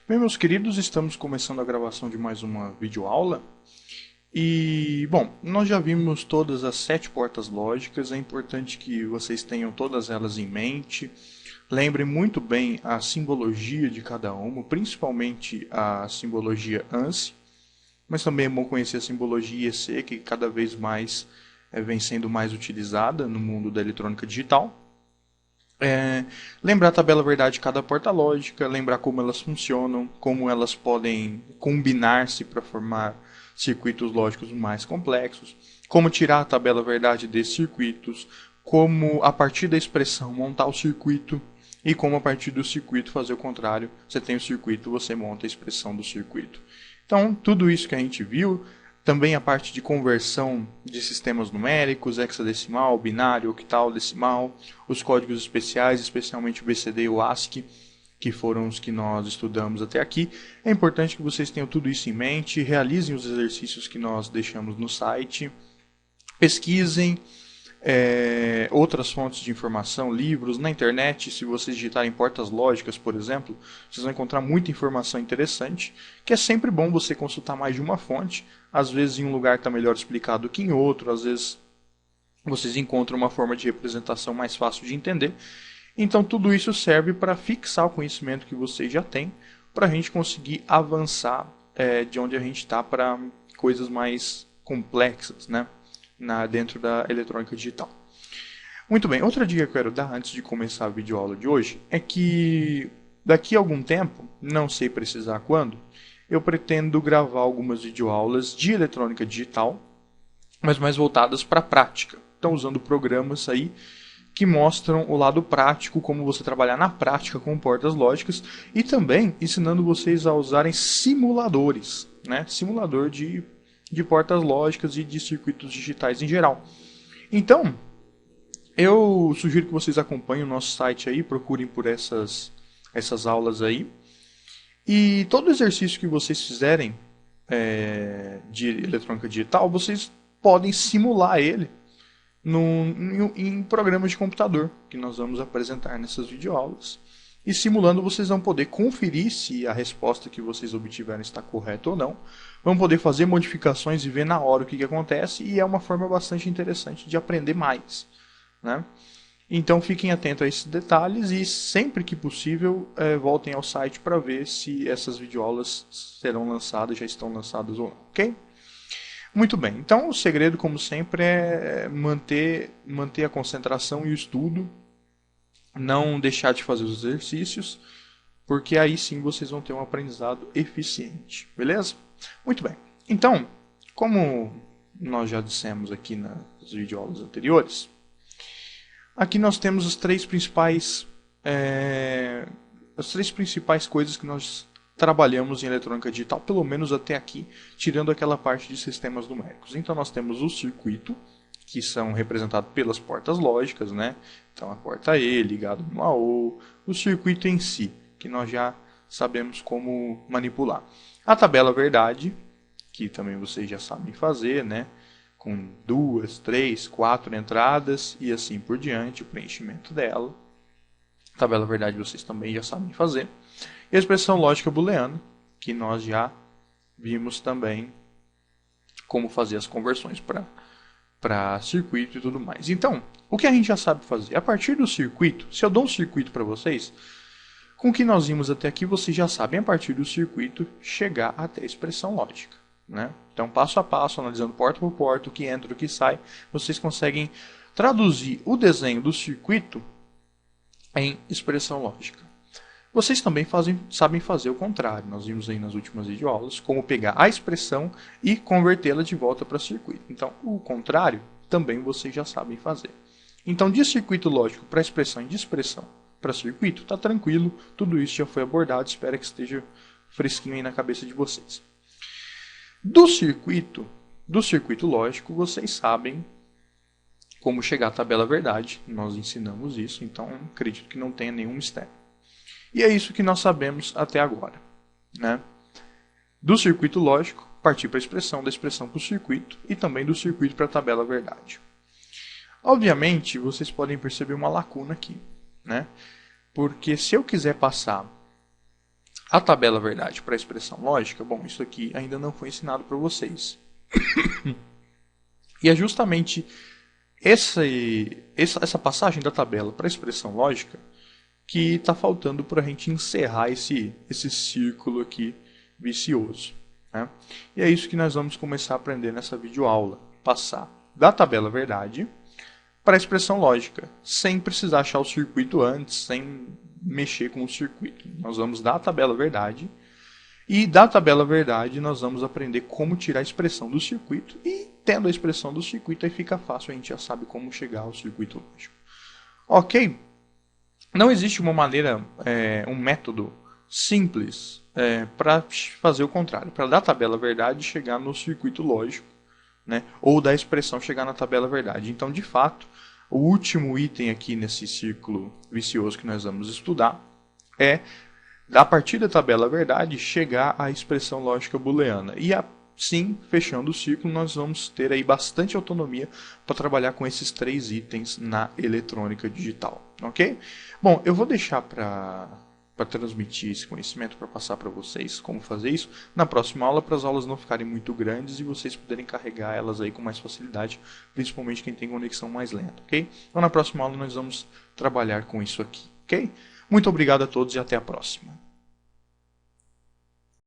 Bem, meus queridos, estamos começando a gravação de mais uma videoaula. E, bom, nós já vimos todas as 7 portas lógicas, é importante que vocês tenham todas elas em mente. Lembrem muito bem a simbologia de cada uma, principalmente a simbologia ANSI, mas também é bom conhecer a simbologia IEC, que cada vez mais vem sendo mais utilizada no mundo da eletrônica digital. Lembrar a tabela verdade de cada porta lógica, lembrar como elas funcionam, como elas podem combinar-se para formar circuitos lógicos mais complexos, como tirar a tabela verdade desses circuitos, como a partir da expressão montar o circuito e como a partir do circuito fazer o contrário. Você tem o circuito, você monta a expressão do circuito. Então, tudo isso que a gente viu, também a parte de conversão de sistemas numéricos, hexadecimal, binário, octal, decimal, os códigos especiais, especialmente o BCD e o ASCII, que foram os que nós estudamos até aqui. É importante que vocês tenham tudo isso em mente, realizem os exercícios que nós deixamos no site, pesquisem outras fontes de informação, livros, na internet. Se vocês digitarem portas lógicas, por exemplo, vocês vão encontrar muita informação interessante, que é sempre bom você consultar mais de uma fonte. Às vezes em um lugar está melhor explicado que em outro, às vezes vocês encontram uma forma de representação mais fácil de entender. Então tudo isso serve para fixar o conhecimento que vocês já têm, para a gente conseguir avançar de onde a gente está para coisas mais complexas, né? Dentro da eletrônica digital. Muito bem, outra dica que eu quero dar antes de começar a videoaula de hoje é que daqui a algum tempo, não sei precisar quando, eu pretendo gravar algumas videoaulas de eletrônica digital, mas mais voltadas para a prática. Então usando programas aí que mostram o lado prático, como você trabalhar na prática com portas lógicas, e também ensinando vocês a usarem simuladores, né? Simulador de portas lógicas e de circuitos digitais em geral. Então, eu sugiro que vocês acompanhem o nosso site aí, procurem por essas aulas aí. E todo exercício que vocês fizerem de eletrônica digital, vocês podem simular ele em programas de computador, que nós vamos apresentar nessas videoaulas. E simulando, vocês vão poder conferir se a resposta que vocês obtiveram está correta ou não. Vão poder fazer modificações e ver na hora o que acontece. E é uma forma bastante interessante de aprender mais, né? Então fiquem atentos a esses detalhes e sempre que possível voltem ao site para ver se essas videoaulas serão lançadas, já estão lançadas ou não, ok? Muito bem, então o segredo, como sempre, é manter a concentração e o estudo, não deixar de fazer os exercícios, porque aí sim vocês vão ter um aprendizado eficiente, beleza? Muito bem, então, como nós já dissemos aqui nas videoaulas anteriores, aqui nós temos as três principais coisas que nós trabalhamos em eletrônica digital, pelo menos até aqui, tirando aquela parte de sistemas numéricos. Então nós temos o circuito, que são representados pelas portas lógicas, né? Então a porta E ligado no AO, o circuito em si, que nós já sabemos como manipular. A tabela verdade, que também vocês já sabem fazer, né? Com 2, 3, 4 entradas e assim por diante, o preenchimento dela. A tabela verdade vocês também já sabem fazer. E a expressão lógica booleana, que nós já vimos também como fazer as conversões para circuito e tudo mais. Então, o que a gente já sabe fazer? A partir do circuito, se eu dou um circuito para vocês, com o que nós vimos até aqui, vocês já sabem, a partir do circuito, chegar até a expressão lógica, né? Então, passo a passo, analisando porta por porta, o que entra, o que sai, vocês conseguem traduzir o desenho do circuito em expressão lógica. Vocês também sabem fazer o contrário. Nós vimos aí nas últimas videoaulas como pegar a expressão e convertê-la de volta para circuito. Então, o contrário também vocês já sabem fazer. Então, de circuito lógico para expressão e de expressão para circuito, está tranquilo. Tudo isso já foi abordado. Espero que esteja fresquinho aí na cabeça de vocês. Do circuito lógico, vocês sabem como chegar à tabela verdade. Nós ensinamos isso, então acredito que não tenha nenhum mistério. E é isso que nós sabemos até agora, né? Do circuito lógico, partir para a expressão, da expressão para o circuito e também do circuito para a tabela verdade. Obviamente, vocês podem perceber uma lacuna aqui, né? Porque se eu quiser passar A tabela verdade para a expressão lógica, bom, isso aqui ainda não foi ensinado para vocês. E é justamente essa passagem da tabela para a expressão lógica que está faltando para a gente encerrar esse círculo aqui vicioso. Né? E é isso que nós vamos começar a aprender nessa videoaula. Passar da tabela verdade para a expressão lógica, sem precisar achar o circuito antes, sem mexer com o circuito. Nós vamos dar a tabela verdade e da tabela verdade nós vamos aprender como tirar a expressão do circuito e tendo a expressão do circuito aí fica fácil, a gente já sabe como chegar ao circuito lógico. Ok? Não existe uma maneira, um método simples para fazer o contrário, para da tabela verdade chegar no circuito lógico, né? Ou da expressão chegar na tabela verdade. Então, de fato, o último item aqui nesse círculo vicioso que nós vamos estudar é, a partir da tabela verdade, chegar à expressão lógica booleana. E assim, fechando o círculo, nós vamos ter aí bastante autonomia para trabalhar com esses 3 itens na eletrônica digital. Ok? Bom, eu vou deixar para transmitir esse conhecimento, para passar para vocês como fazer isso na próxima aula, para as aulas não ficarem muito grandes e vocês poderem carregar elas aí com mais facilidade, principalmente quem tem conexão mais lenta, ok? Então na próxima aula nós vamos trabalhar com isso aqui, ok? Muito obrigado a todos e até a próxima.